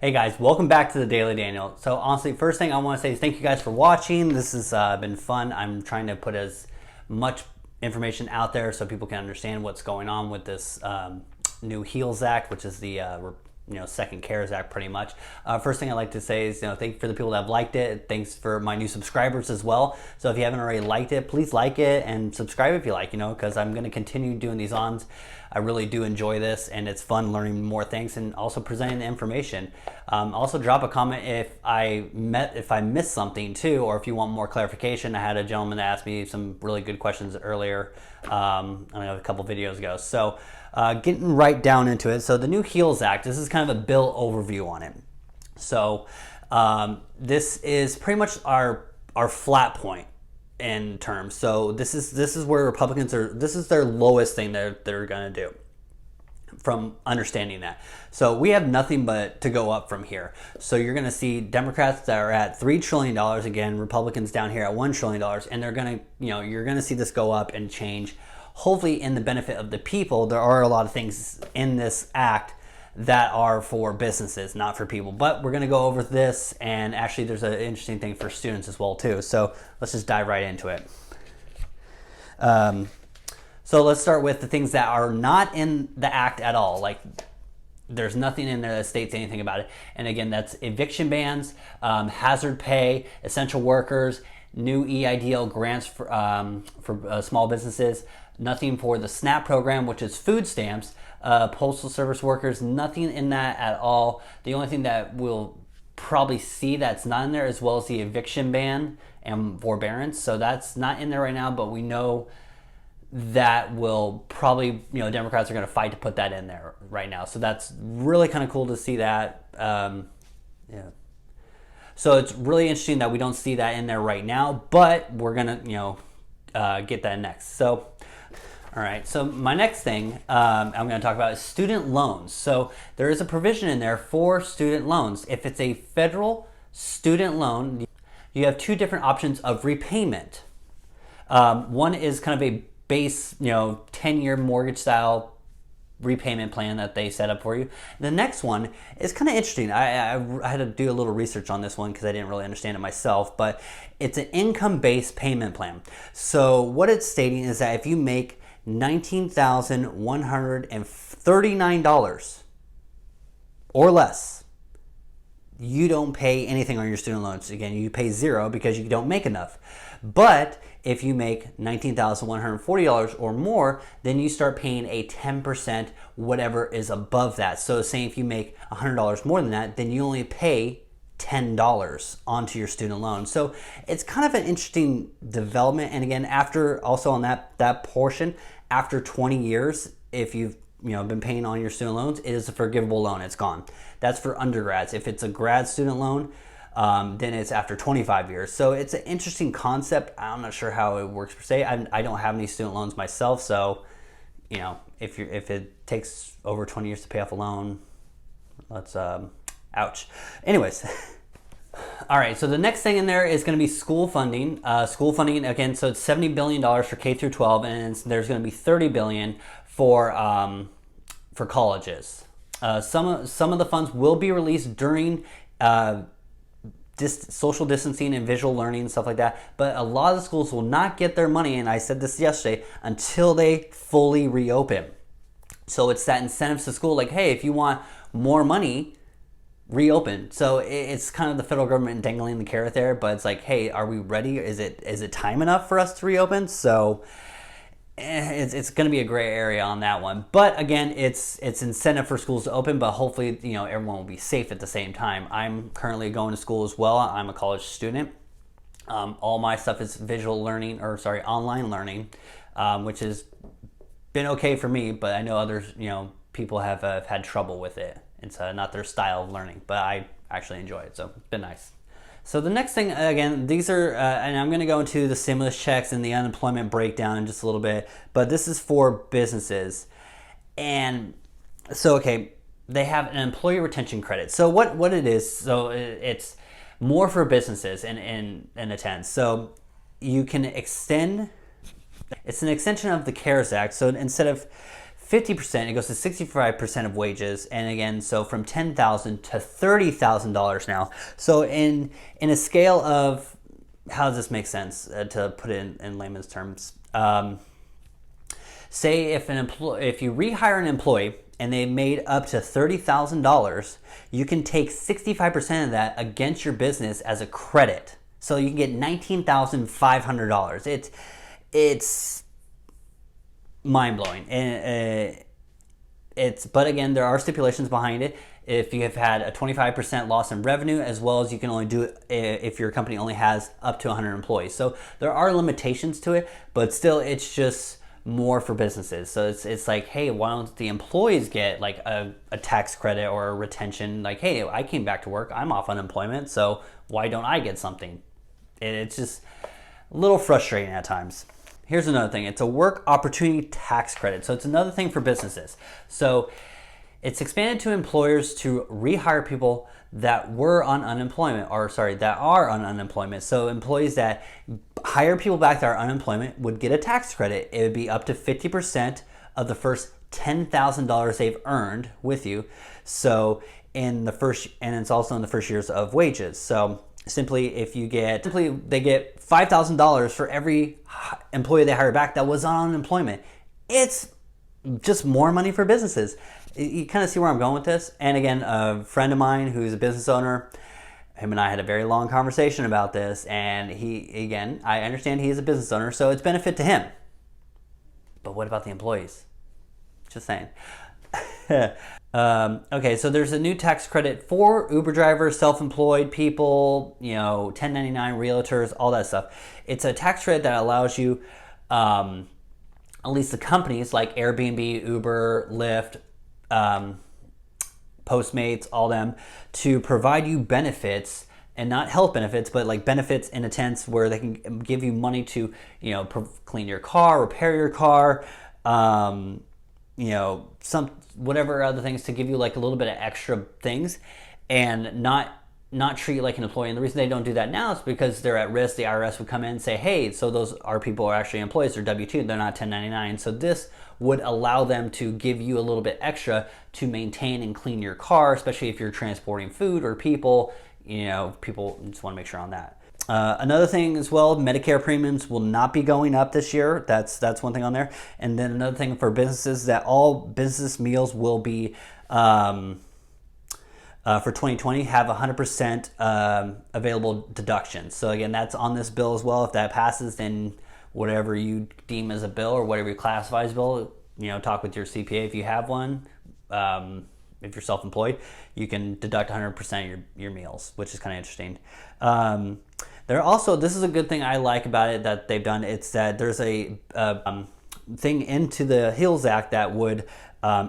Hey guys, welcome back to the Daily Daniel. So honestly, first thing I want to say is thank you guys for watching. This has been fun. I'm trying to put as much information out there so people can understand what's going on with this new HEALS Act, which is the second CARES Act pretty much. First thing I'd like to say is thank you for the people that have liked it. Thanks for my new subscribers as well. So if you haven't already liked it, please like it and subscribe if you like, because I'm going to continue doing these ons. I really do enjoy this and it's fun learning more things and also presenting the information. Also drop a comment if I missed something too, or if you want more clarification. I had a gentleman that asked me some really good questions earlier, a couple videos ago. So getting right down into it. So the new HEALS Act, this is kind of a bill overview on it. So this is pretty much our flat point in terms. So this is where Republicans are, this is their lowest thing they're going to do from understanding that. So we have nothing but to go up from here. So you're going to see Democrats that are at $3 trillion again, Republicans down here at $1 trillion, and they're going to, you're going to see this go up and change, hopefully in the benefit of the people. There are a lot of things in this act that are for businesses, not for people. But we're going to go over this, and actually there's an interesting thing for students as well too. So let's just dive right into it. So let's start with the things that are not in the act at all. Like there's nothing in there that states anything about it. And again, that's eviction bans, hazard pay, essential workers, new EIDL grants for small businesses, nothing for the SNAP program, which is food stamps, postal service workers, nothing in that at all. The only thing that we'll probably see that's not in there as well as the eviction ban and forbearance. So that's not in there right now, but we know that will probably, Democrats are going to fight to put that in there right now. So that's really kind of cool to see that. Yeah. So it's really interesting that we don't see that in there right now, but we're going to, get that next. So, all right, so my next thing I'm going to talk about is student loans. So there is a provision in there for student loans. If it's a federal student loan, you have two different options of repayment. One is kind of a base, 10-year mortgage style repayment plan that they set up for you. The next one is kind of interesting. I had to do a little research on this one because I didn't really understand it myself, but it's an income-based payment plan. So what it's stating is that if you make $19,139 or less, you don't pay anything on your student loans. Again, you pay zero because you don't make enough. But if you make $19,140 or more, then you start paying a 10% whatever is above that. So saying if you make $100 more than that, then you only pay $10 onto your student loan. So it's kind of an interesting development. And again, after also on that portion, after 20 years, if you've been paying on your student loans, it is a forgivable loan. It's gone. That's for undergrads. If it's a grad student loan, then it's after 25 years. So it's an interesting concept. I'm not sure how it works per se. I don't have any student loans myself, so if it takes over 20 years to pay off a loan, that's ouch. Anyways. All right, so the next thing in there is going to be school funding. School funding, again, so it's $70 billion for K through 12, and there's going to be $30 billion for colleges. Some of the funds will be released during social distancing and visual learning and stuff like that, but a lot of the schools will not get their money, and I said this yesterday, until they fully reopen. So it's that incentives to school, like, hey, if you want more money, reopen. So it's kind of the federal government dangling the carrot there, but it's like, hey, are we ready? Is it time enough for us to reopen? So it's going to be a gray area on that one. But again, it's incentive for schools to open, but hopefully, everyone will be safe at the same time. I'm currently going to school as well. I'm a college student. All my stuff is online learning, which has been okay for me, but I know others, people have had trouble with it. It's not their style of learning, but I actually enjoy it, so it's been nice. So the next thing, again, these are, and I'm going to go into the stimulus checks and the unemployment breakdown in just a little bit, but this is for businesses. And so, okay, they have an employee retention credit. So what it is, so it's more for businesses in a sense. So you can extend, it's an extension of the CARES Act. So instead of 50%, it goes to 65% of wages. And again, so from $10,000 to $30,000 now. So in a scale of, how does this make sense to put it in layman's terms? Say if you rehire an employee and they made up to $30,000, you can take 65% of that against your business as a credit. So you can get $19,500. It's mind-blowing. And but again, there are stipulations behind it. If you have had a 25% loss in revenue, as well as you can only do it if your company only has up to 100 employees. So there are limitations to it, but still it's just more for businesses. So it's like, hey, why don't the employees get like a tax credit or a retention? Like, hey, I came back to work, I'm off unemployment, so why don't I get something? It's just a little frustrating at times. Here's another thing. It's a work opportunity tax credit. So it's another thing for businesses. So it's expanded to employers to rehire people that were on unemployment, that are on unemployment. So employees that hire people back that are unemployment would get a tax credit. It would be up to 50% of the first $10,000 they've earned with you. So and it's also in the first years of wages. So they get $5,000 for every employee they hire back that was on unemployment. It's just more money for businesses. You kind of see where I'm going with this. And again, a friend of mine who's a business owner, him and I had a very long conversation about this. And I understand he is a business owner, so it's benefit to him. But what about the employees? Just saying. Okay, so there's a new tax credit for Uber drivers, self-employed people, 1099 realtors, all that stuff. It's a tax credit that allows you, at least the companies like Airbnb, Uber, Lyft, Postmates, all them, to provide you benefits, and not health benefits, but like benefits in a sense where they can give you money to, clean your car, repair your car, whatever other things, to give you like a little bit of extra things, and not treat you like an employee. And the reason they don't do that now is because they're at risk. The IRS would come in and say, hey, so those are people who are actually employees, they're W-2, they're not 1099. So this would allow them to give you a little bit extra to maintain and clean your car, especially if you're transporting food or people. People just want to make sure on that. Another thing as well, Medicare premiums will not be going up this year. That's one thing on there. And then another thing for businesses, that all business meals will be, for 2020, have 100% available deductions. So again, that's on this bill as well. If that passes, then whatever you deem as a bill or whatever you classify as a bill, talk with your CPA if you have one. If you're self-employed, you can deduct 100% of your meals, which is kind of interesting. This is a good thing I like about it that they've done. It's that there's a thing into the HEALS Act that would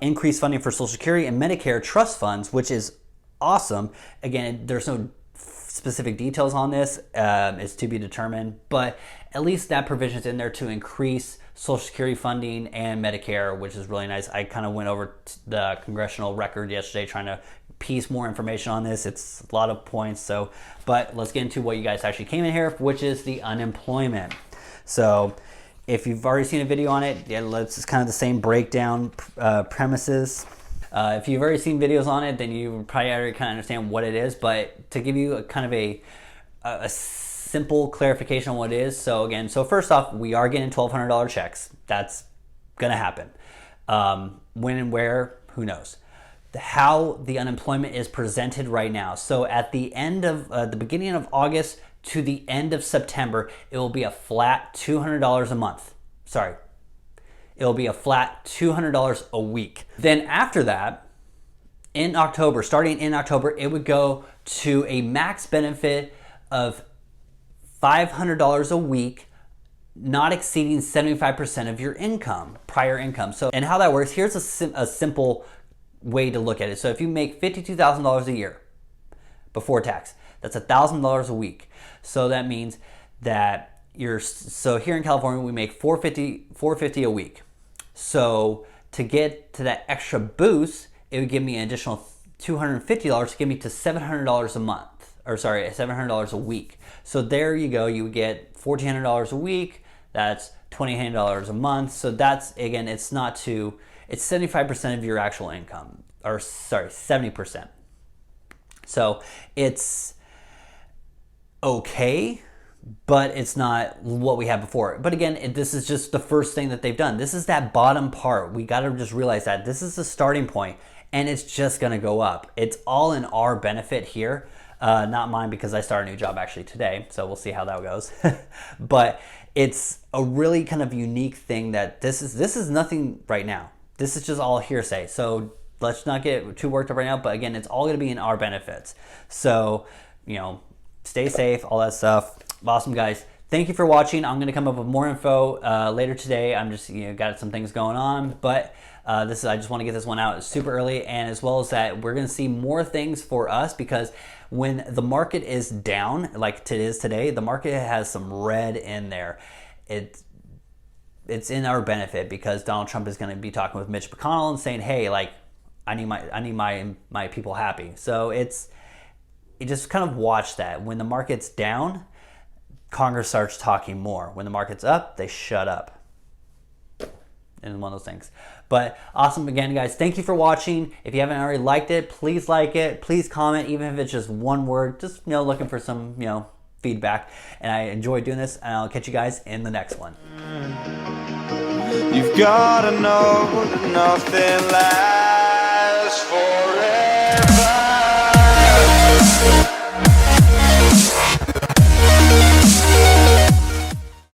increase funding for Social Security and Medicare trust funds, which is awesome. Again, there's no specific details on this. It's to be determined, but at least that provision's in there to increase Social Security funding and Medicare, which is really nice. I kind of went over the congressional record yesterday trying to piece more information on this. It's a lot of points. But let's get into what you guys actually came in here, which is the unemployment. So if you've already seen a video on it, it's kind of the same breakdown premises. If you've already seen videos on it, then you probably already kind of understand what it is. But to give you a kind of a simple clarification on what it is. So first off, we are getting $1,200 checks. That's gonna happen. When and where, who knows? How the unemployment is presented right now. So at the end of the beginning of August to the end of September, it will be a flat $200 a month. It'll be a flat $200 a week. Then after that, starting in October, it would go to a max benefit of $500 a week, not exceeding 75% of your prior income. So, and how that works, here's a simple way to look at it. So if you make $52,000 a year before tax, that's $1,000 a week. So that means that so here in California, we make $450 a week. So to get to that extra boost, it would give me an additional $250 to get me to $700 a month. $700 a week. So there you go. You would get $1,400 a week. That's $2,800 a month. So that's, again, it's it's 75% of your actual income, or sorry, 70%. So it's okay, but it's not what we had before. But again, this is just the first thing that they've done. This is that bottom part. We got to just realize that this is the starting point, and it's just going to go up. It's all in our benefit here, not mine, because I started a new job actually today, so we'll see how that goes. But it's a really kind of unique thing that this is nothing right now. This is just all hearsay. So let's not get too worked up right now. But again, it's all going to be in our benefits. So, you know, stay safe, all that stuff. Awesome, guys. Thank you for watching. I'm going to come up with more info later today. I'm just, got some things going on, but I just want to get this one out super early, and as well as that, we're going to see more things for us, because when the market is down, like it is today, the market has some red in there. It's in our benefit, because Donald Trump is going to be talking with Mitch McConnell and saying, hey, like, I need my people happy. So you just kind of watch that. When the market's down, Congress starts talking more. When the market's up, they shut up. And one of those things. But awesome again, guys. Thank you for watching. If you haven't already liked it, please like it. Please comment, even if it's just one word. Just looking for some feedback. And I enjoy doing this. And I'll catch you guys in the next one. You've gotta know that nothing lasts.